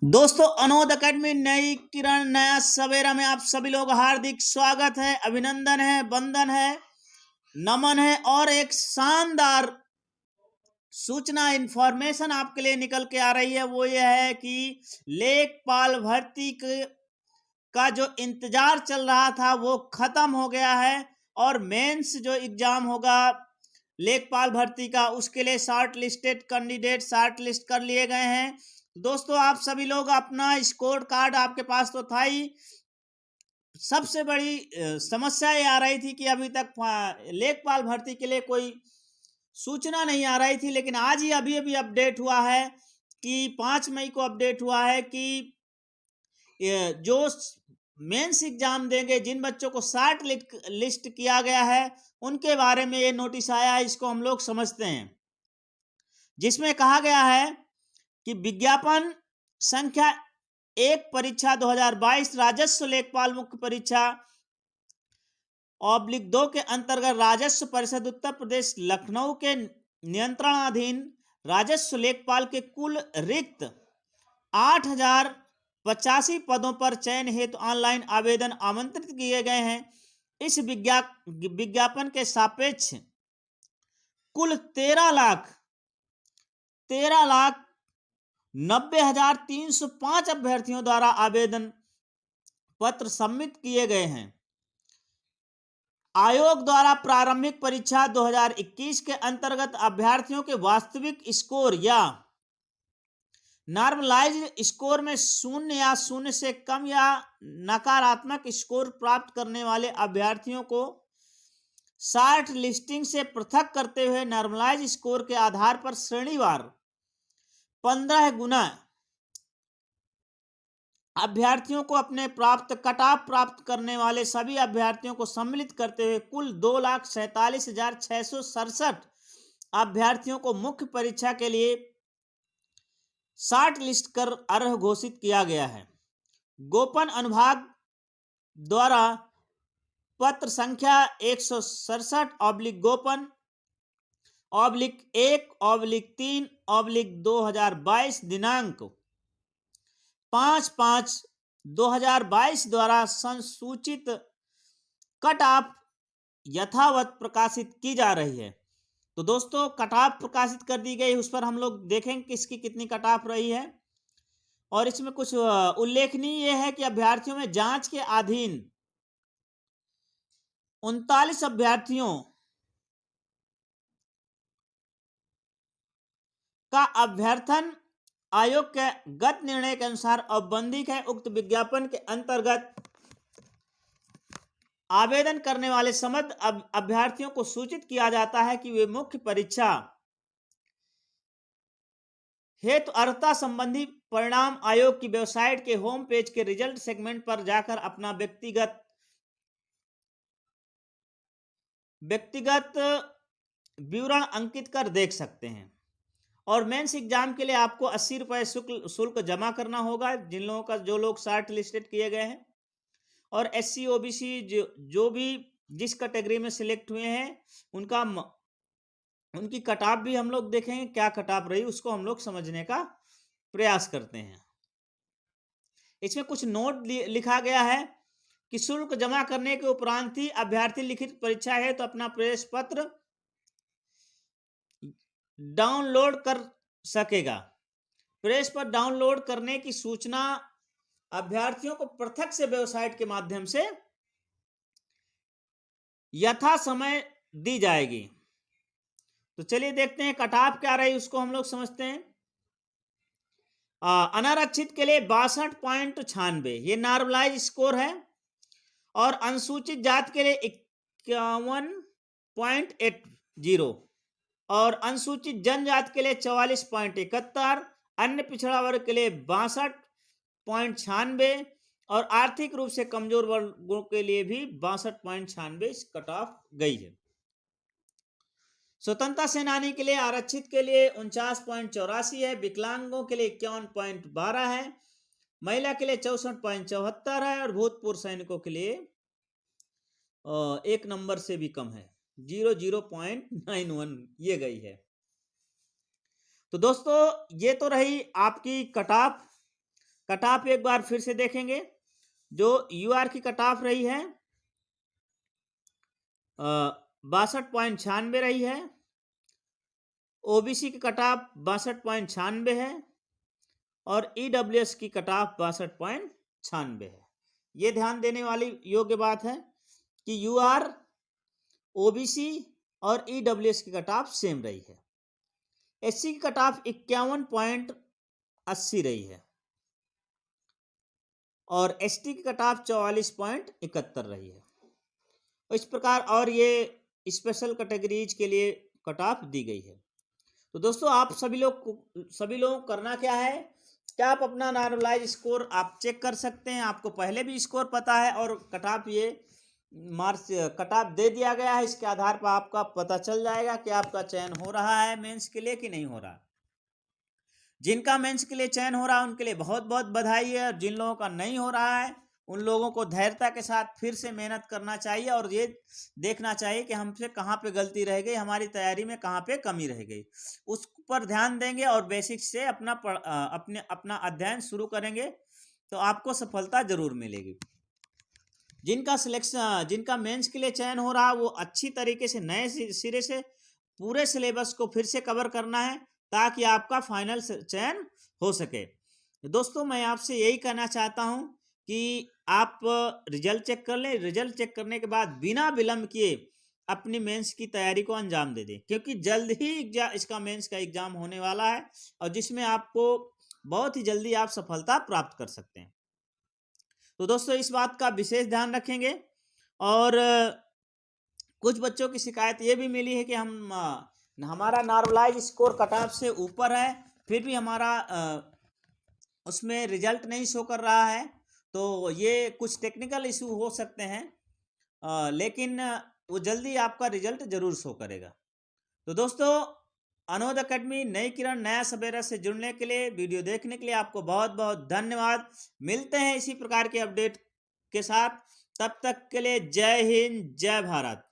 दोस्तों अनोद अकेडमी नई किरण नया सवेरा में आप सभी लोग हार्दिक स्वागत है, अभिनंदन है, वंदन है, नमन है। और एक शानदार सूचना इंफॉर्मेशन आपके लिए निकल के आ रही है। वो ये है कि लेखपाल भर्ती का जो इंतजार चल रहा था वो खत्म हो गया है और मेंस जो एग्जाम होगा लेखपाल भर्ती का उसके लिए short listed candidate short list कर लिए गए हैं। दोस्तों आप सभी लोग अपना स्कोर कार्ड आपके पास तो था ही। सबसे बड़ी समस्या ये आ रही थी कि अभी तक लेखपाल भर्ती के लिए कोई सूचना नहीं आ रही थी, लेकिन आज ही अभी अभी अपडेट हुआ है कि 5 मई को अपडेट हुआ है कि जो मेंस एग्जाम देंगे, जिन बच्चों को शॉर्ट लिस्ट किया गया है उनके बारे में ये नोटिस आया है। इसको हम लोग समझते हैं, जिसमें कहा गया है कि विज्ञापन संख्या 1 परीक्षा 2022 राजस्व लेखपाल मुख्य परीक्षा -2 के अंतर्गत राजस्व परिषद उत्तर प्रदेश लखनऊ के नियंत्रणाधीन राजस्व लेखपाल के कुल रिक्त 8,085 पदों पर चयन हेतु ऑनलाइन आवेदन आमंत्रित किए गए हैं। इस विज्ञापन के सापेक्ष कुल 13,90,305 अभ्यर्थियों द्वारा आवेदन पत्र सबमिट किए गए हैं। आयोग द्वारा प्रारंभिक परीक्षा 2021 के अंतर्गत अभ्यर्थियों के वास्तविक स्कोर या नॉर्मलाइज्ड स्कोर में 0 या 0 से कम या नकारात्मक स्कोर प्राप्त करने वाले अभ्यर्थियों को शॉर्ट लिस्टिंग से पृथक करते हुए नॉर्मलाइज्ड स्कोर के आधार पर श्रेणीवार 15 गुना अभ्यर्थियों को अपने कट ऑफ प्राप्त करने वाले सभी अभ्यर्थियों को सम्मिलित करते हुए कुल 2,47,667 अभ्यर्थियों को मुख्य परीक्षा के लिए शॉर्ट लिस्ट कर अर्ह घोषित किया गया है। गोपन अनुभाग द्वारा पत्र संख्या 167/गोपन (1/3/2022) दिनांक 5/5/2022 द्वारा संसूचित कट ऑफ यथावत प्रकाशित की जा रही है। तो दोस्तों कट ऑफ प्रकाशित कर दी गई, उस पर हम लोग देखेंगे कि इसकी कितनी कट ऑफ रही है। और इसमें कुछ उल्लेखनीय है कि अभ्यर्थियों में जांच के अधीन 39 अभ्यर्थियों का अभ्यर्थन आयोग के गत निर्णय के अनुसार औपबंधिक है। उक्त विज्ञापन के अंतर्गत आवेदन करने वाले समस्त अभ्यर्थियों को सूचित किया जाता है कि वे मुख्य परीक्षा हेतु अर्हता संबंधी परिणाम आयोग की वेबसाइट के होम पेज के रिजल्ट सेगमेंट पर जाकर अपना व्यक्तिगत विवरण अंकित कर देख सकते हैं। और मेंस एग्जाम के लिए आपको 80 रुपये शुल्क जमा करना होगा, जो लोग शॉर्ट लिस्टेड किए गए हैं। और SC OBC जो भी जिस कैटेगरी में सिलेक्ट हुए हैं उनकी कट ऑफ भी हम लोग देखेंगे, क्या कट ऑफ रही उसको हम लोग समझने का प्रयास करते हैं। इसमें कुछ नोट लिखा गया है कि शुल्क जमा करने के उपरांत ही अभ्यर्थी लिखित परीक्षा है तो अपना प्रवेश पत्र डाउनलोड कर सकेगा। प्रवेश पत्र डाउनलोड करने की सूचना अभ्यर्थियों को पृथक से वेबसाइट के माध्यम से यथा समय दी जाएगी। तो चलिए देखते हैं कट ऑफ क्या रही उसको हम लोग समझते हैं। अनारक्षित के लिए 62.96 ये नॉर्मलाइज स्कोर है। और अनुसूचित जाति के लिए 51.80 और अनुसूचित जनजाति के लिए 44.71, अन्य पिछड़ा वर्ग के लिए 62.96 और आर्थिक रूप से कमजोर वर्गों के लिए भी 62.96 कट ऑफ गई है। स्वतंत्रता सेनानी के लिए आरक्षित के लिए 49.84 है, विकलांगों के लिए 51.12 है, महिला के लिए 64.74 है और भूतपूर्व सैनिकों के लिए 1 नंबर से भी कम है, 00.91 ये गई है। तो दोस्तों ये तो रही आपकी कट ऑफ कट ऑफ एक बार फिर से देखेंगे। जो यूआर की कट ऑफ रही है 62.96 रही है। ओबीसी की कट ऑफ 62.96 है और ईडब्ल्यूएस की कट ऑफ 62.96 है। ये ध्यान देने वाली योग्य बात है कि यूआर, ओबीसी और ईडब्ल्यूएस की कट ऑफ सेम रही है। एससी की कट ऑफ 51.80 रही है और एसटी की कट ऑफ 44.71 रही है। इस प्रकार और ये स्पेशल कैटेगरीज के लिए कट ऑफ दी गई है। तो दोस्तों आप सभी लोग करना क्या है कि आप अपना नॉर्मलाइज स्कोर आप चेक कर सकते हैं। आपको पहले भी स्कोर पता है और कट ऑफ ये मार्क्स कट ऑफ दे दिया गया है। इसके आधार पर आपका पता चल जाएगा कि आपका चयन हो रहा है मेंस के लिए कि नहीं हो रहा। जिनका मेंस के लिए चयन हो रहा है उनके लिए बहुत बहुत बधाई है, और जिन लोगों का नहीं हो रहा है उन लोगों को धैर्यता के साथ फिर से मेहनत करना चाहिए और ये देखना चाहिए कि हमसे कहाँ पे गलती रह गई, हमारी तैयारी में कहाँ पे कमी रह गई, उस पर ध्यान देंगे और बेसिक से अपना अध्ययन शुरू करेंगे तो आपको सफलता जरूर मिलेगी। जिनका मेंस के लिए चयन हो रहा वो अच्छी तरीके से नए सिरे से पूरे सिलेबस को फिर से कवर करना है ताकि आपका फाइनल चयन हो सके। दोस्तों मैं आपसे यही कहना चाहता हूं कि आप रिजल्ट चेक कर लें। रिजल्ट चेक करने के बाद बिना विलंब किए अपनी मेंस की तैयारी को अंजाम दे दें, क्योंकि जल्द ही इसका मेंस का एग्जाम होने वाला है और जिसमें आपको बहुत ही जल्दी आप सफलता प्राप्त कर सकते हैं। तो दोस्तों इस बात का विशेष ध्यान रखेंगे। और कुछ बच्चों की शिकायत ये भी मिली है कि हमारा नॉर्मलाइज स्कोर कट ऑफ से ऊपर है फिर भी हमारा उसमें रिजल्ट नहीं शो कर रहा है। तो ये कुछ टेक्निकल इशू हो सकते हैं, लेकिन वो जल्दी आपका रिजल्ट जरूर शो करेगा। तो दोस्तों अनोद एकेडमी नई किरण नया सवेरा से जुड़ने के लिए, वीडियो देखने के लिए आपको बहुत बहुत धन्यवाद। मिलते हैं इसी प्रकार के अपडेट के साथ, तब तक के लिए जय हिंद जय भारत।